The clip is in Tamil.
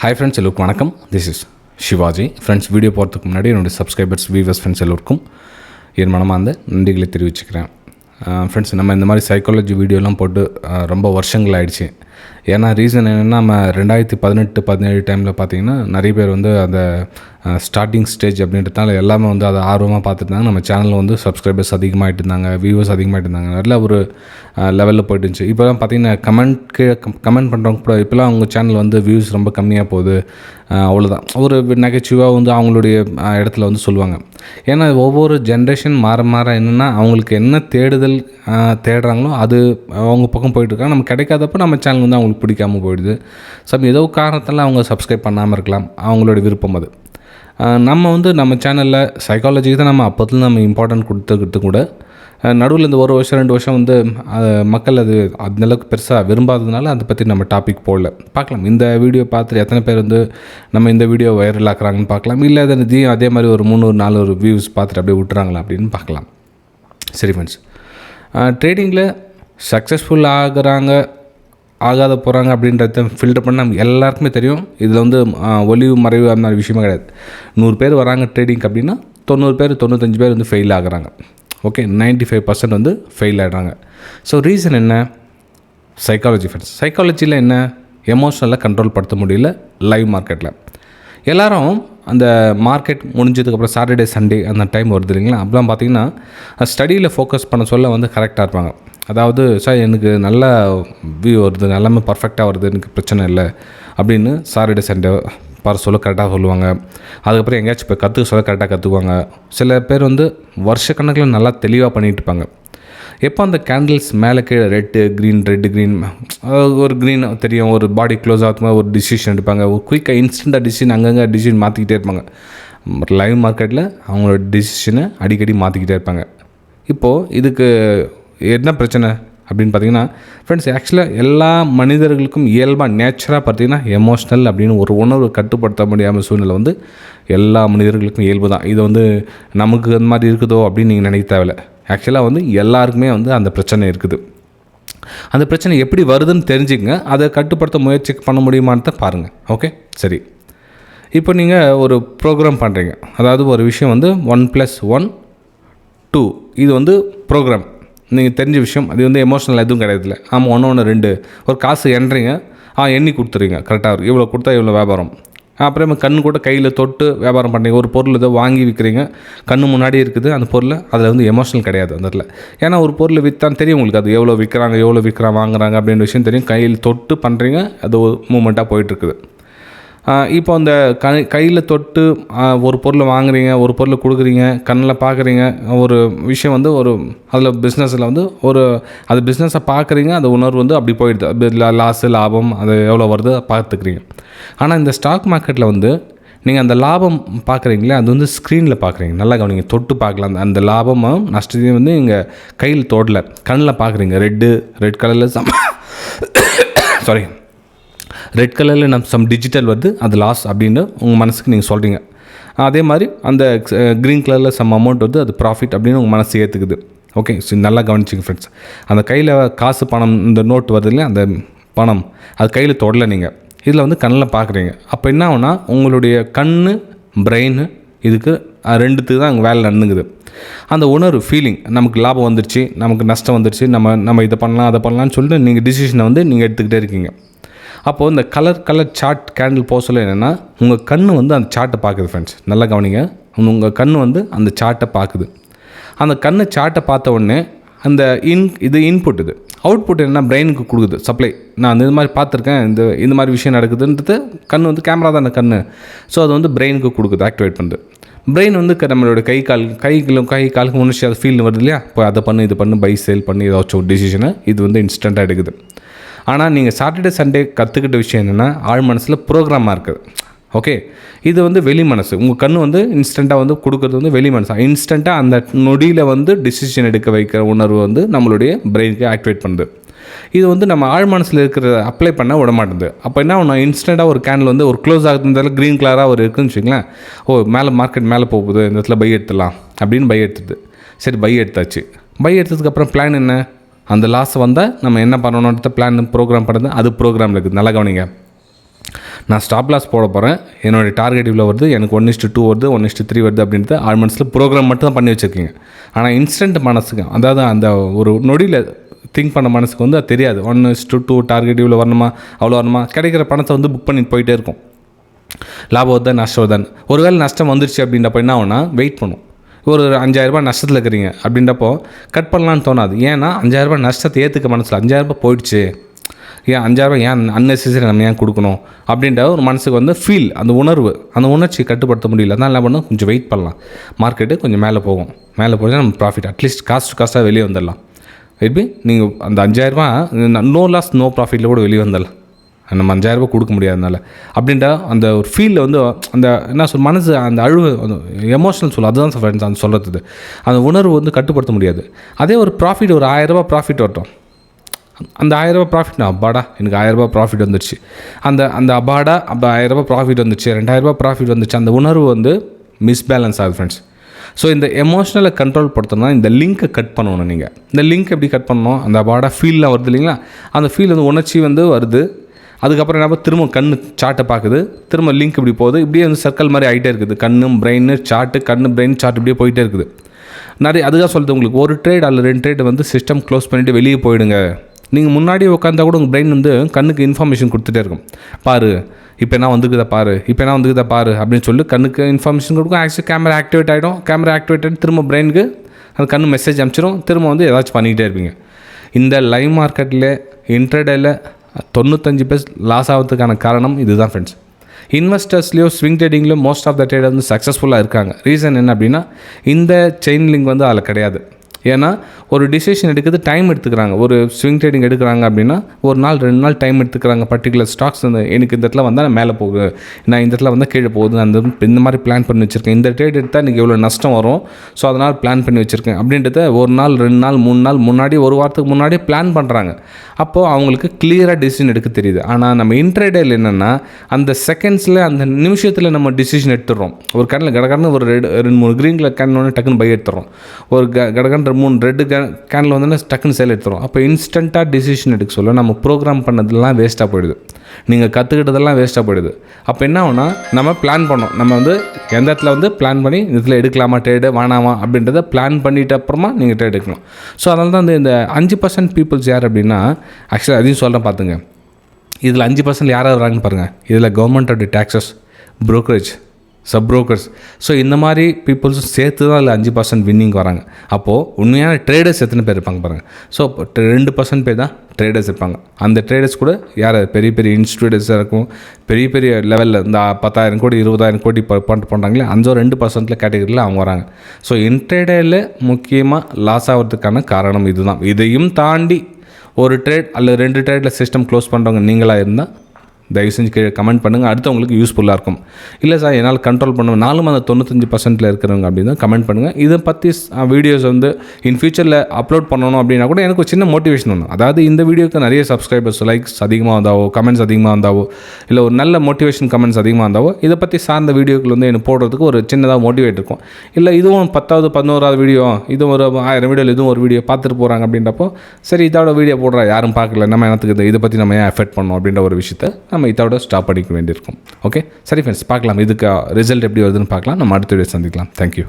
ஹாய் ஃப்ரெண்ட்ஸ், எல்லோருக்கும் வணக்கம். This is Shivaji. Friends, video போகிறதுக்கு முன்னாடி என்னுடைய சப்ஸ்கிரைபர்ஸ், வியூவர்ஸ், ஃப்ரெண்ட்ஸ் எல்லோருக்கும் என் மனமார்ந்த நன்றிகளை தெரிவிச்சுக்கிறேன். ஃப்ரெண்ட்ஸ், நம்ம இந்த மாதிரி சைக்காலஜி வீடியோலாம் போட்டு ரொம்ப வருஷங்கள் ஆயிடுச்சு. ஏன்னா ரீசன் என்னென்னா, நம்ம 2018-17 டைமில் பார்த்திங்கன்னா நிறைய பேர் வந்து அந்த ஸ்டார்டிங் ஸ்டேஜ் அப்படின்றதுனால எல்லாமே வந்து அதை ஆர்வமாக பார்த்துருந்தாங்க. நம்ம சேனலில் வந்து சப்ஸ்கிரைபர்ஸ் அதிகமாகிட்டு இருந்தாங்க, வியூவர்ஸ் அதிகமாகிட்டு இருந்தாங்க, நல்ல ஒரு லெவலில் போய்ட்டு இருந்துச்சு. இப்போலாம் பார்த்திங்கன்னா கமெண்ட் பண்ணுறவங்க கூட இப்போலாம் அவங்க சேனல் வந்து வியூஸ் ரொம்ப கம்மியாக போகுது, அவ்வளோதான், ஒரு நெகட்டிவாக வந்து அவங்களுடைய இடத்துல வந்து சொல்லுவாங்க. ஏன்னா ஒவ்வொரு ஜென்ரேஷன் மாற மாற என்னென்னா அவங்களுக்கு என்ன தேடுறாங்களோ அது அவங்க பக்கம் போயிட்டுருக்காங்க. நம்ம கிடைக்காதப்போ நம்ம சேனல் வந்து அவங்களுக்கு பிடிக்காமல் போயிடுது. ஏதோ காரணத்தால் அவங்க சப்ஸ்கிரைப் பண்ணாமல் இருக்கலாம், அவங்களோட விருப்பம் அது. நம்ம வந்து நம்ம சேனலில் சைக்காலஜிக்கு தான் நம்ம அப்போதுல நம்ம இம்பார்ட்டன்ட் கொடுத்துக்கிட்டு கூட நடுவில் இந்த 1 வருஷம் 2 வருஷம் வந்து மக்கள் அது அந்தளவுக்கு பெருசாக விரும்பாததுனால அதை பற்றி நம்ம டாபிக் போடல. பார்க்கலாம், இந்த வீடியோ பார்த்துட்டு எத்தனை பேர் வந்து நம்ம இந்த வீடியோ வைரல் ஆக்குறாங்கன்னு பார்க்கலாம். இல்லை அதே மாதிரி ஒரு 300-400 வியூஸ் பார்த்துட்டு அப்படியே விட்டுறாங்களா அப்படின்னு பார்க்கலாம். சரி ஃப்ரெண்ட்ஸ், ட்ரேடிங்கில் சக்ஸஸ்ஃபுல் ஆகாத போகிறாங்க அப்படின்றத ஃபில்டர் பண்ண நம்ம எல்லாருக்குமே தெரியும். இதில் வந்து ஒளிவு மறைவு அந்த மாதிரி விஷயமே கிடையாது. 100 பேர் வராங்க ட்ரேடிங் அப்படின்னா 90 பேர் 95 பேர் வந்து ஃபெயில் ஆகுறாங்க. ஓகே, 95% வந்து ஃபெயில் ஆகிடுறாங்க. ஸோ ரீசன் என்ன? Psychology friends. சைக்காலஜியில் என்ன? எமோஷனலாக கண்ட்ரோல் படுத்த முடியல லைவ் மார்க்கெட்டில். எல்லோரும் அந்த மார்க்கெட் முடிஞ்சதுக்கப்புறம் சாட்டர்டே சண்டே அந்த டைம் வருது இல்லைங்களா, அப்போலாம் பார்த்திங்கன்னா ஸ்டடியில் ஃபோக்கஸ் பண்ண சொல்ல வந்து கரெக்டாக இருப்பாங்க. அதாவது சார் எனக்கு நல்ல வியூ வருது, எல்லாமே பர்ஃபெக்டாக வருது, எனக்கு பிரச்சனை இல்லை அப்படின்னு சாட்டர்டே சண்டே சொல்ல கரெக்டாக சொல்லுவாங்க. அதுக்கப்புறம் எங்கேயாச்சும் போய் கற்றுக்க சொல்ல கரெக்டாக கற்றுக்குவாங்க. சில பேர் வந்து வருஷக்கணக்கில் நல்லா தெளிவாக பண்ணிகிட்டு இருப்பாங்க. எப்போ அந்த கேண்டில்ஸ் மேலே கீழே ரெட்டு க்ரீன் ஒரு க்ரீன் தெரியும், ஒரு பாடி க்ளோஸ் ஆகுமா ஒரு டிசிஷன் எடுப்பாங்க, ஒரு குயிக்காக இன்ஸ்டண்ட்டாக டிசிஷன் அங்கங்கே டிசிஷன் மாற்றிக்கிட்டே இருப்பாங்க. லைவ் மார்க்கெட்டில் அவங்களோட டிசிஷனை அடிக்கடி மாற்றிக்கிட்டே இருப்பாங்க. இப்போது இதுக்கு என்ன பிரச்சனை அப்படின்னு பார்த்திங்கன்னா ஃப்ரெண்ட்ஸ், ஆக்சுவலாக எல்லா மனிதர்களுக்கும் இயல்பாக நேச்சராக பார்த்திங்கன்னா எமோஷ்னல் அப்படின்னு ஒரு உணர்வு கட்டுப்படுத்த முடியாமல் சூழ்நிலை வந்து எல்லா மனிதர்களுக்கும் இயல்பு தான். இது வந்து நமக்கு அந்த மாதிரி இருக்குதோ அப்படின்னு நீங்கள் நினைக்க தேவையில்லை. ஆக்சுவலாக வந்து எல்லாருக்குமே வந்து அந்த பிரச்சனை இருக்குது. அந்த பிரச்சனை எப்படி வருதுன்னு தெரிஞ்சுக்கங்க, அதை கட்டுப்படுத்த முயற்சி பண்ண முடியுமான்னு பாருங்கள். ஓகே, சரி. இப்போ நீங்கள் ஒரு ப்ரோக்ராம் பண்ணுறீங்க, அதாவது ஒரு விஷயம் வந்து 1+1 2 இது வந்து ப்ரோக்ராம், நீங்கள் தெரிஞ்ச விஷயம். அது வந்து எமோஷனல் எதுவும் கிடையாதுல்ல. ஆமாம், 1 2 ஒரு காசு எண்றீங்க, எண்ணி கொடுத்துறீங்க, கரெக்டாக இருக்குது, இவ்வளோ கொடுத்தா இவ்வளோ வியாபாரம். அப்புறம் கண்ணு கூட கையில் தொட்டு வியாபாரம் பண்ணுறீங்க. ஒரு பொருள் இதை வாங்கி விற்கிறீங்க, கண்ணு முன்னாடி இருக்குது அந்த பொருள், அதில் வந்து எமோஷனல் கிடையாது அந்த இடத்துல. ஏன்னா ஒரு பொருள் விற்றான்னு தெரியும் உங்களுக்கு, அது எவ்வளோ விற்கிறாங்க வாங்குறாங்க அப்படின்ற விஷயம் தெரியும். கையில் தொட்டு பண்ணுறீங்க, அது ஒரு மூமெண்ட்டாக போயிட்டுருக்குது. இப்போ அந்த கையில் தொட்டு ஒரு பொருளை வாங்குறீங்க, ஒரு பொருளை கொடுக்குறீங்க, கண்ணில் பார்க்குறீங்க, ஒரு விஷயம் வந்து ஒரு அதில் பிஸ்னஸில் வந்து அது பிஸ்னஸை பார்க்குறீங்க, அந்த உணர்வு வந்து அப்படி போயிடுது, லாஸு லாபம் அது எவ்வளோ வருது பார்த்துக்கிறீங்க. ஆனால் இந்த ஸ்டாக் மார்க்கெட்டில் வந்து நீங்கள் அந்த லாபம் பார்க்குறீங்களே, அது வந்து ஸ்க்ரீனில் பார்க்குறீங்க. நல்லா கவனிங்க, தொட்டு பார்க்கலாம். அந்த லாபமும் நஷ்டத்தையும் வந்து நீங்கள் கையில் தொடல, கண்ணில் பார்க்குறீங்க. ரெட் கலரில் சாரி ரெட் கலரில் சம் டிஜிட்டல் வருது, அது லாஸ் அப்படின்னு உங்கள் மனசுக்கு நீங்கள் சொல்கிறீங்க. அதே மாதிரி அந்த க்ரீன் கலரில் சம் அமௌண்ட் வருது, அது ப்ராஃபிட் அப்படின்னு உங்கள் மனசு ஏற்றுக்குது. ஓகே, ஸோ நல்லா கவனிச்சிங்க ஃப்ரெண்ட்ஸ். அந்த கையில் காசு பணம் இந்த நோட் வருது இல்லையா, அந்த பணம் அது கையில் தொடலை, நீங்கள் இதில் வந்து கண்ணில் பார்க்குறீங்க. அப்போ என்ன ஆகுனா உங்களுடைய கண் பிரெயின் இதுக்கு ரெண்டுத்துக்கு தான் அங்கே வேலை நடந்துங்குது. அந்த உணர்வு ஃபீலிங், நமக்கு லாபம் வந்துடுச்சு, நமக்கு நஷ்டம் வந்துடுச்சு, நம்ம இதை பண்ணலாம் அதை பண்ணலான்னு சொல்லிட்டு நீங்கள் டிசிஷனை வந்து நீங்கள் எடுத்துக்கிட்டே இருக்கீங்க. அப்போது இந்த கலர் சார்ட் கேண்டில் போக சொல்ல என்னென்னா, உங்கள் கண் வந்து அந்த சார்ட்டை பார்க்குது ஃப்ரெண்ட்ஸ். நல்லா கவனிங்க, உங்கள் கண் வந்து அந்த சார்ட்டை பார்க்குது. அந்த சார்ட்டை பார்த்த உடனே அந்த இது இன்புட், இது அவுட்புட் என்ன பிரெயினுக்கு கொடுக்குது, சப்ளை. நான் இது மாதிரி பார்த்துருக்கேன், இந்த மாதிரி விஷயம் நடக்குதுன்றது கண் வந்து கேமரா தானே கண். ஸோ அது வந்து பிரெயினுக்கு கொடுக்குது, ஆக்டிவேட் பண்ணுது. பிரெயின் வந்து நம்மளோட கை காலுக்கு உணர்ச்சி அது ஃபீல் வருது இல்லையா, இப்போ அதை பண்ணு இது பண்ணு பை சேல் பண்ணி ஏதாச்சும் ஒரு டிசிஷனை இது வந்து இன்ஸ்டண்ட்டாக எடுக்குது. ஆனால் நீங்கள் சாட்டர்டே சண்டே கற்றுக்கிட்ட விஷயம் என்னென்னா, ஆழ் மனசில் ப்ரோக்ராமாக இருக்குது. ஓகே, இது வந்து வெளி மனசு. உங்கள் கண் வந்து இன்ஸ்டண்ட்டாக வந்து கொடுக்குறது வந்து வெளி மனசு. இன்ஸ்டண்ட்டாக அந்த நொடியில் வந்து டிசிஷன் எடுக்க வைக்கிற உணர்வு வந்து நம்மளுடைய பிரெயினுக்கு ஆக்டிவேட் பண்ணுது. இது வந்து நம்ம ஆழ் மனசில் இருக்கிற அப்ளை பண்ண விட மாட்டேங்குது. அப்போ என்ன ஒன்று, இன்ஸ்டண்ட்டாக ஒரு கேண்டில் வந்து ஒரு க்ளோஸ் ஆகுறதுனால க்ரீன் கலராக ஒரு இருக்குன்னு வச்சுங்களேன், மேலே மார்க்கெட் மேலே போகுது, இந்த இடத்துல பை எடுத்துடலாம் அப்படின்னு பை எடுத்துது. சரி, பை எடுத்தாச்சு. பை எடுத்ததுக்கப்புறம் பிளான் என்ன? அந்த லாஸ் வந்தால் நம்ம என்ன பண்ணணுன்ற பிளான் ப்ரோக்ராம் பண்ணுறது, அது ப்ரோக்ராமில் இருக்குது. நல்லா கவனிங்க. நான் ஸ்டாப் லாஸ் போட போகிறேன், என்னோடய டார்கெட் இவ்வளோ வருது, எனக்கு 1:2 வருது, 1:3 வருது அப்படின்ட்டு 6 மந்த்ஸில் ப்ரோக்ராம் மட்டும் தான் பண்ணி வச்சுருக்கீங்க. ஆனால் இன்ஸ்டன்ட் மனசுக்கு, அதாவது அந்த ஒரு நொடியில் திங்க் பண்ண மனசுக்கு வந்து அது தெரியாது. 1:2 டார்கெட் இவ்வளோ வரணுமா, அவ்வளோ வரணுமா, கிடைக்கிற பணத்தை வந்து புக் பண்ணிட்டு போயிட்டே இருக்கும். லாபம் வருதா நஷ்டம் வருதான்னு. ஒருவேளை நஷ்டம் வந்துருச்சு அப்படின்றப்ப என்ன ஆகுனா வெயிட் பண்ணும். ஒரு 5,000 நஷ்டத்தில் இருக்கிறீங்க அப்படின்றப்போ கட் பண்ணலான்னு தோணாது. ஏன்னா 5,000 நஷ்டத்தை ஏற்றுக்க மனசில் 5,000 போயிடுச்சு, ஏன் 5,000 ஏன் அன்னெசரி நம்ம ஏன் கொடுக்கணும் அப்படின்ற ஒரு மனசுக்கு வந்து ஃபீல், அந்த உணர்வு, அந்த உணர்ச்சி கட்டுப்படுத்த முடியல. அதான் என்ன பண்ணணும், கொஞ்சம் வெயிட் பண்ணலாம். மார்க்கெட்டு கொஞ்சம் மேலே போகும், மேலே போனால் நம்ம ப்ராஃபிட் அட்லீஸ்ட் காஸ்ட்டாக வெளியே வந்துடலாம். எப்படி நீங்கள் அந்த 5,000 நோ லாஸ் நோ ப்ராஃபிட்டில் கூட வெளியே வந்துடலாம். நம்ம 5,000 கொடுக்க முடியாதனால அப்படின்ற அந்த ஒரு ஃபீலில் வந்து அந்த என்ன சொல் மனசு அந்த அழுவு எமோஷனல் சொல்லும். அதுதான் ஃப்ரெண்ட்ஸ் அந்த சொல்கிறது. அந்த உணர்வு வந்து கட்டுப்படுத்த முடியாது. அதே ஒரு ப்ராஃபிட், ஒரு 1,000 ப்ராஃபிட் வரட்டும், அந்த 1,000 ப்ராஃபிட் நான் அப்பாடா எனக்கு 1,000 ப்ராஃபிட் வந்துடுச்சு, அந்த அப்பாடா அப்போ 1,000 ப்ராஃபிட் வந்துச்சு, 2,000 ப்ராஃபிட் வந்துச்சு, அந்த உணர்வு வந்து மிஸ்பேலன்ஸ் ஆகுது ஃப்ரெண்ட்ஸ். ஸோ இந்த எமோஷனலை கண்ட்ரோல் படுத்தணும்னா இந்த லிங்க்கை கட் பண்ணணும். நீங்கள் இந்த லிங்க் எப்படி கட் பண்ணணும், அந்த அப்பாடா ஃபீல்லாம் வருது இல்லைங்களா, அந்த ஃபீல் வந்து உணர்ச்சி வந்து வருது. அதுக்கப்புறம் என்ன திரும்ப கண் சார்ட்டை பார்க்குது, திரும்ப லிங்க் இப்படி போகுது, இப்படியே வந்து சர்க்கிள் மாதிரி ஆகிட்டே இருக்குது. கண்ணு பிரெயின் சார்ட்டு, கண்ணு பிரெயின் சார்ட் இப்படியே போயிட்டே இருக்குது. நிறைய அதுதான் சொல்லுது உங்களுக்கு, ஒரு ட்ரேட் அல்ல 2 ட்ரேட் வந்து சிஸ்டம் க்ளோஸ் பண்ணிவிட்டு வெளியே போயிடுங்க. நீங்கள் முன்னாடி உட்காந்தா கூட உங்கள் பிரெயின் வந்து கண்ணுக்கு இன்ஃபர்மேஷன் கொடுத்துட்டே இருக்கும். பாரு இப்போ என்ன வந்துக்குதா பாரு, இப்போ என்ன வந்துக்குதா பாரு அப்படின்னு சொல்லி கண்ணுக்கு இன்ஃபர்மேஷன் கொடுக்கும். ஆக்சுவலி கேமரா ஆக்டிவேட் ஆகிடும். கேமரா ஆக்டிவேட் ஆகிட்டு திரும்ப பிரெயினுக்கு அந்த கண்ணு மெசேஜ் அனுப்பிச்சிடும். திரும்ப வந்து ஏதாச்சும் பண்ணிக்கிட்டே இருப்பீங்க. இந்த லைவ் மார்க்கெட்டில் இன்ட்ரடேயில் 95% லாஸ் ஆகிறதுக்கான காரணம் இதுதான் ஃப்ரெண்ட்ஸ். இன்வெஸ்டர்ஸ்லேயோ ஸ்விங் ட்ரேடிங்லேயோ மோஸ்ட் ஆஃப் த ட்ரேடர் வந்து சக்ஸஸ்ஃபுல்லாக இருக்காங்க. ரீசன் என்ன அப்படின்னா இந்த செயின் லிங்க் வந்து அதில் கிடையாது. ஏன்னா ஒரு டிசிஷன் எடுக்கிறது டைம் எடுத்துக்கிறாங்க. ஒரு ஸ்விங் ட்ரேடிங் எடுக்கிறாங்க அப்படின்னா 1 நாள் 2 நாள் டைம் எடுத்துக்கிறாங்க. பர்டிகுலர் ஸ்டாக்ஸ் வந்து எனக்கு இந்த இடத்துல வந்தால் மேலே போகுது, நான் இந்த இடத்துல வந்து கீழே போகுது, அந்த இந்த மாதிரி பிளான் பண்ணி வச்சுருக்கேன், இந்த ட்ரேட் எடுத்தால் எனக்கு எவ்வளோ நஷ்டம் வரும், ஸோ அதனால் பிளான் பண்ணி வச்சுருக்கேன் அப்படின்றத 1 நாள் 2 நாள் 3 நாள் முன்னாடி, ஒரு வாரத்துக்கு முன்னாடி பிளான் பண்ணுறாங்க. அப்போது அவங்களுக்கு கிளியராக டிசிஷன் எடுக்க தெரியுது. ஆனால் நம்ம இன்ட்ரேடேல என்னென்னா அந்த செகண்ட்ஸில் அந்த நிமிஷத்தில் நம்ம டிசிஷன் எடுத்துடுறோம். ஒரு கேனில் கடகடன்னு ஒரு 2-3 க்ரீன் கலர் கேன் ஒன்று டக்குன்னு பை எடுத்துடுறோம். ஒரு கடகன் 3 ரெட்டு கேனில் வந்து டக்குன்னு சேல் எடுத்துரும். அப்போ இன்ஸ்டண்ட்டாக டிசிஷன் எடுக்க சொல்ல நம்ம ப்ரோக்ராம் பண்ணதெல்லாம் வேஸ்ட்டாக போயிடுது, நீங்கள் கற்றுக்கிட்டதெல்லாம் வேஸ்ட்டாக போயிடுது. அப்போ என்ன ஆகுனா நம்ம பிளான் பண்ணோம், நம்ம வந்து எந்த இடத்துல வந்து பிளான் பண்ணி இதில் எடுக்கலாமா ட்ரேடு வேணாமா அப்படின்றத பிளான் பண்ணிவிட்டு அப்புறமா நீங்கள் ட்ரேட் எடுக்கணும். ஸோ அதனால தான் இந்த 5% பீப்புள்ஸ் யார் அப்படின்னா, ஆக்சுவலாக அதையும் சொல்கிறேன் பார்த்துங்க, இதில் 5% யாராக வராங்கன்னு பாருங்கள். இதில் கவர்மெண்ட்டோட taxes, brokerage, sub brokers, so இந்த மாதிரி பீப்புள்ஸும் சேர்த்து தான் அதில் 5% வின்னிங் வராங்க. அப்போது உண்மையான ட்ரேடர்ஸ் எத்தனை பேர் இருப்பாங்க பாருங்கள். ஸோ 2% பேர் தான் ட்ரேடர்ஸ் இருப்பாங்க. அந்த ட்ரேடர்ஸ் கூட யார் பெரிய பெரிய இன்ஸ்டியூட்டர்ஸாக இருக்கும், பெரிய பெரிய லெவலில் இந்த 10,000 கோடி 20,000 கோடி பண்ணுறாங்களே அந்த 2% கேட்டகரியில் அவங்க வராங்க. ஸோ இன்ட்ரேடேயில் முக்கியமாக லாஸ் ஆகிறதுக்கான காரணம் இதுதான். இதையும் தாண்டி ஒரு ட்ரேட் அல்லது 2 ட்ரேடில் சிஸ்டம் க்ளோஸ் பண்ணுறவங்க நீங்களாக இருந்தால் தயவு செஞ்சு கீழே கமெண்ட் பண்ணுங்கள். அடுத்தவங்களுக்கு யூஸ்ஃபுல்லாக இருக்கும். இல்லை சார் என்னால் கண்ட்ரோல் பண்ணுவேன், நானும் அந்த 95%ல் இருக்கிறவங்க அப்படின்னா கமெண்ட் பண்ணுங்கள். இதை பற்றி வீடியோஸ் வந்து இன் ஃபியூச்சரில் அப்லோட் பண்ணணும் அப்படின்னா கூட எனக்கு ஒரு சின்ன மோட்டிவேஷன் ஒன்று. அதாவது இந்த வீடியோக்கு நிறைய சப்ஸ்கிரைபர்ஸ், லைக்ஸ் அதிகமாக வந்தாவோ, கமெண்ட்ஸ் அதிகமாக வந்தாவோ, இல்லை ஒரு நல்ல மோட்டிவேஷன் கமெண்ட்ஸ் அதிகமாக வந்தாவோ, இதை பற்றி சார்ந்த வீடியோக்கள் வந்து எனக்கு போடுறதுக்கு ஒரு சின்னதாக மோட்டிவேட் இருக்கும். இல்லை இதுவும் 10வது 11வது வீடியோ, இது ஒரு 1000 வீடியோவில் இதுவும் ஒரு வீடியோ பார்த்துட்டு போகிறாங்க அப்படின்றப்போ சரி இதோட வீடியோ போடுறா யாரும் பார்க்கல, நம்ம எனக்கு இதை பற்றி நம்ம ஏன் எஃபெக்ட் பண்ணணும் அப்படின்ற ஒரு விஷயத்தை நம்ம இதோட ஸ்டாப் பண்ணிக்க வேண்டியிருக்கும். ஓகே சரி ஃப்ரெண்ட்ஸ், பார்க்கலாம் இதுக்கு ரிசல்ட் எப்படி வருதுன்னு பார்க்கலாம். நம்ம அடுத்த வீடியோ சந்திக்கலாம். தேங்க்யூ.